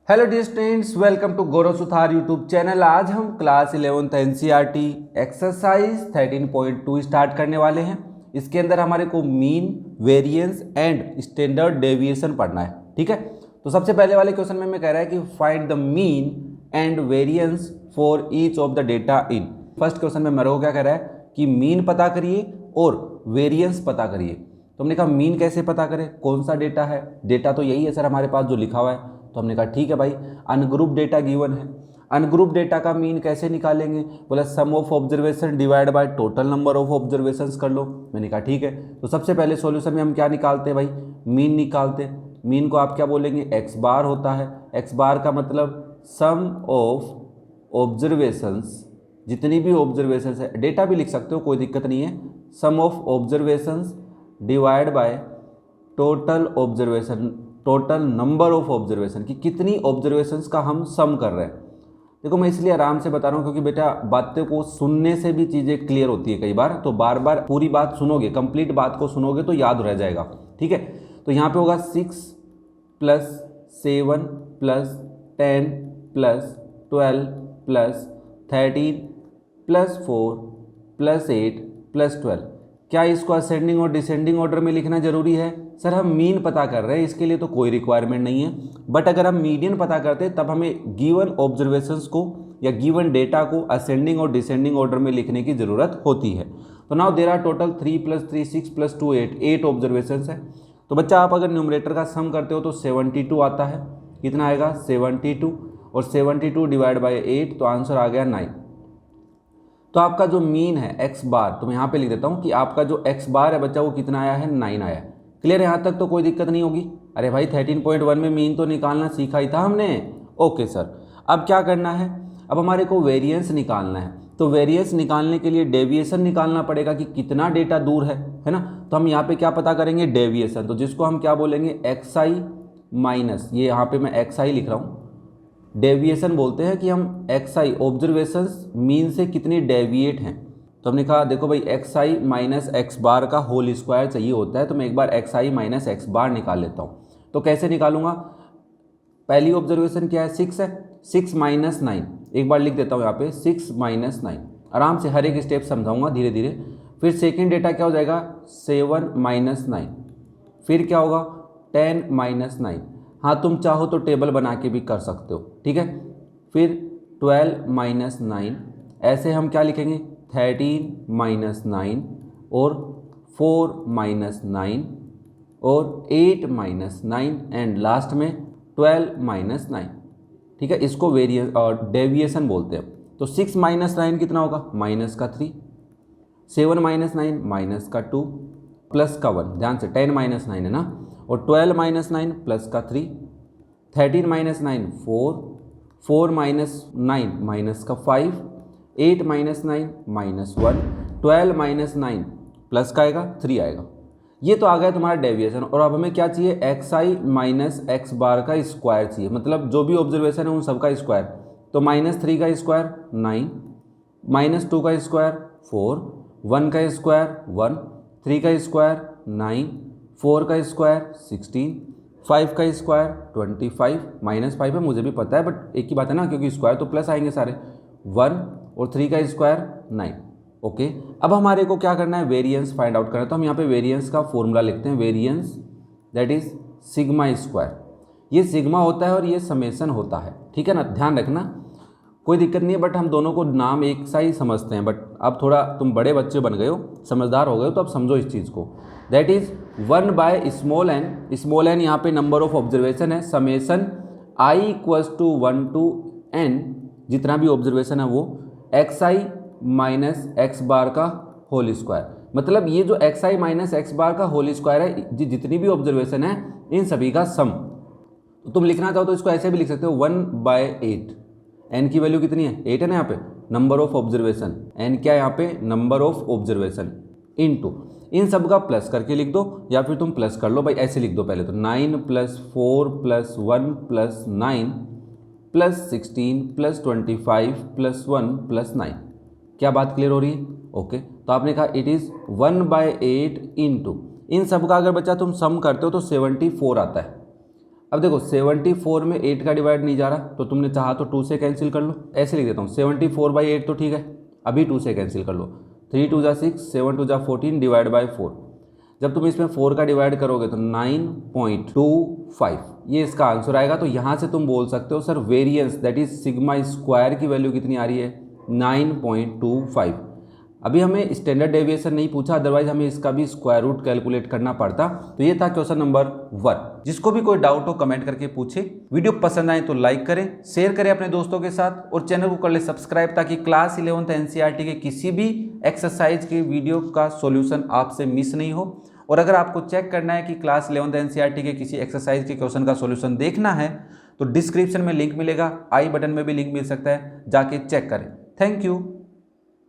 Hello dear students, welcome to Gaurav Suthar YouTube channel. आज हम class 11th NCERT exercise 13.2 start करने वाले हैं। इसके अंदर हमारे को mean, variance and standard deviation पढ़ना है। ठीक है, तो सबसे पहले वाले क्वेश्चन में कह रहा है कि find the mean and variance for each of the data in. First question में मेरे को क्या कह रहा है कि मीन पता करिए और वेरिएंस पता करिए। तो हमने कहा मीन कैसे पता करें, कौन सा डेटा है, डेटा तो यही है सर हमारे पास जो लिखा हुआ है। तो हमने कहा ठीक है भाई, अनग्रुप डेटा गिवन है, अनग्रुप डेटा का मीन कैसे निकालेंगे, बोला sum of observation divide by total number of observations कर लो। मैंने कहा ठीक है, तो सबसे पहले सॉल्यूशन में हम क्या निकालते हैं भाई, मीन निकालते हैं। मीन को आप क्या बोलेंगे, एक्स बार होता है। एक्स बार का मतलब सम ऑफ ऑब्जर्वेशंस, जितनी भी ऑब्जर्वेशंस है, डेटा भी लिख सकते हो कोई दिक्कत नहीं है, sum of observations divide by total observation, total number of observation की कितनी ऑब्जर्वेशंस का हम सम कर रहे हैं। देखो मैं इसलिए आराम से बता रहा हूँ क्योंकि बेटा बातों को सुनने से भी चीज़ें क्लियर होती है कई बार, तो बार बार पूरी बात सुनोगे, कंप्लीट बात को सुनोगे तो याद रह जाएगा। ठीक है, तो यहाँ पे होगा 6 + 7 + 10 + 12 + 13 + 4 + 8 + 12। क्या इसको असेंडिंग और डिसेंडिंग ऑर्डर में लिखना जरूरी है? सर हम मीन पता कर रहे हैं, इसके लिए तो कोई रिक्वायरमेंट नहीं है। बट अगर हम मीडियन पता करते तब हमें गिवन ऑब्जर्वेशंस को या गिवन डेटा को असेंडिंग और डिसेंडिंग ऑर्डर में लिखने की ज़रूरत होती है। तो now there are total 3 + 3 6 + 2 8 observations है। तो बच्चा आप अगर न्यूमरेटर का सम करते हो तो 72 आता है। कितना आएगा 72, और 72 डिवाइड बाई 8, तो आंसर आ गया 9। तो आपका जो मीन है एक्स बार, तो मैं यहाँ पे लिख देता हूँ कि आपका जो एक्स बार है बच्चा वो कितना आया है, 9 आया है। क्लियर है, यहाँ तक तो कोई दिक्कत नहीं होगी। अरे भाई 13.1 में मीन तो निकालना सीखा ही था हमने। ओके सर, अब क्या करना है, अब हमारे को वेरिएंस निकालना है। तो वेरिएंस निकालने के लिए डेविएशन निकालना पड़ेगा कि कितना डेटा दूर है ना। तो हम यहाँ पे क्या पता करेंगे, डेविएशन, तो जिसको हम क्या बोलेंगे, एक्स आई माइनस, ये यहाँ पे मैं एक्स आई लिख रहा हूँ, डेविएशन बोलते हैं कि हम एक्स आई ऑब्जर्वेशंस मीन से कितनी डेविएट हैं। तो हमने कहा देखो भाई एक्स आई माइनस एक्स बार का होल स्क्वायर चाहिए होता है, तो मैं एक बार एक्स आई माइनस एक्स बार निकाल लेता हूँ। तो कैसे निकालूंगा, पहली ऑब्जर्वेशन क्या है, 6 है, 6 - 9, एक बार लिख देता हूँ यहाँ पे 6 - 9, आराम से हर एक स्टेप समझाऊंगा धीरे धीरे। फिर सेकेंड डेटा क्या हो जाएगा, 7 - 9, फिर क्या होगा 10 - 9। हाँ तुम चाहो तो टेबल बना के भी कर सकते हो, ठीक है। फिर 12 - 9, ऐसे हम क्या लिखेंगे, 13 - 9 और 4 - 9 और 8 - 9 एंड लास्ट में 12 - 9। ठीक है, इसको वेरिएशन और डेविएशन बोलते हैं। तो 6 - 9 कितना होगा, -3, 7 - 9 -2 प्लस का 1, ध्यान से 10 - 9 है ना, और 12 - 9 प्लस का 3, 13 - 9 4, 4 - 9 माइनस का 5, 8 - 9 -1, 12 - 9 प्लस का आएगा 3 आएगा। ये तो आ गया तुम्हारा डेविएशन। और अब हमें क्या चाहिए, एक्स आई माइनस एक्स बार का स्क्वायर चाहिए, मतलब जो भी ऑब्जर्वेशन है उन सब का स्क्वायर। तो -3 का स्क्वायर 9, -2 का स्क्वायर 4, 1 का स्क्वायर 1, 3 का स्क्वायर 9, 4 का स्क्वायर 16, 5 का स्क्वायर 25, -5 है मुझे भी पता है, बट एक ही बात है ना, क्योंकि स्क्वायर तो प्लस आएंगे सारे, 1 और 3 का स्क्वायर 9। ओके, अब हमारे को क्या करना है, वेरिएंस फाइंड आउट करना है। तो हम यहाँ पे वेरिएंस का फॉर्मूला लिखते हैं, variance that is sigma square. ये सिग्मा होता है और ये समेसन होता है, ठीक है ना, ध्यान रखना, कोई दिक्कत नहीं है। बट हम दोनों को नाम एक सा ही समझते हैं, बट अब थोड़ा तुम बड़े बच्चे बन गए हो, समझदार हो गए हो, तो अब समझो इस चीज़ को। That is 1/n, small n यहाँ पे नंबर ऑफ ऑब्जर्वेशन है, समेसन i = 1 to n, जितना भी ऑब्जर्वेशन है वो एक्स आई माइनस एक्स बार का होल स्क्वायर। मतलब ये जो एक्स आई माइनस एक्स बार का होल स्क्वायर है, जितनी भी ऑब्जर्वेशन है इन सभी का सम। तो तुम लिखना चाहो तो इसको ऐसे भी लिख सकते हो, 1/8। एन की वैल्यू कितनी है, 8 है ना यहाँ पे, नंबर ऑफ ऑब्जर्वेशन, एन क्या है यहाँ पे, number of observation, into in सब का प्लस करके लिख दो, या फिर तुम प्लस कर लो भाई, ऐसे लिख दो पहले तो 9 + 4 + 1 + 9 + 16 + 25 + 1 + 9। क्या बात क्लियर हो रही है? ओके, तो आपने कहा इट इज़ 1/8 इंटू, इन सब का अगर बच्चा तुम सम करते हो तो 74 आता है। अब देखो 74 में 8 का डिवाइड नहीं जा रहा, तो तुमने चाहा तो 2 से कैंसिल कर लो। ऐसे लिख देता हूँ 74/8 तो ठीक है, अभी 2 से कैंसिल कर लो। 3 2 जा 6, 7 2 जा 14 डिवाइड बाई 4। जब तुम इसमें 4 का डिवाइड करोगे तो 9.25 ये इसका आंसर आएगा। तो यहाँ से तुम बोल सकते हो sir variance that is sigma square की वैल्यू कितनी आ रही है, 9.25। अभी हमें स्टैंडर्ड डेविएशन नहीं पूछा, अदरवाइज हमें इसका भी स्क्वायर रूट कैलकुलेट करना पड़ता। तो ये था क्वेश्चन नंबर 1। जिसको भी कोई डाउट हो कमेंट करके पूछे। वीडियो पसंद आए तो लाइक करें, शेयर करें अपने दोस्तों के साथ और चैनल को कर ले सब्सक्राइब, ताकि क्लास 11th एनसीईआरटी के किसी भी एक्सरसाइज के वीडियो का सॉल्यूशन आपसे मिस नहीं हो। और अगर आपको चेक करना है कि क्लास 11th एनसीईआरटी के किसी एक्सरसाइज के क्वेश्चन का सॉल्यूशन देखना है तो डिस्क्रिप्शन में लिंक मिलेगा, आई बटन में भी लिंक मिल सकता है, जाके चेक करें। Thank you.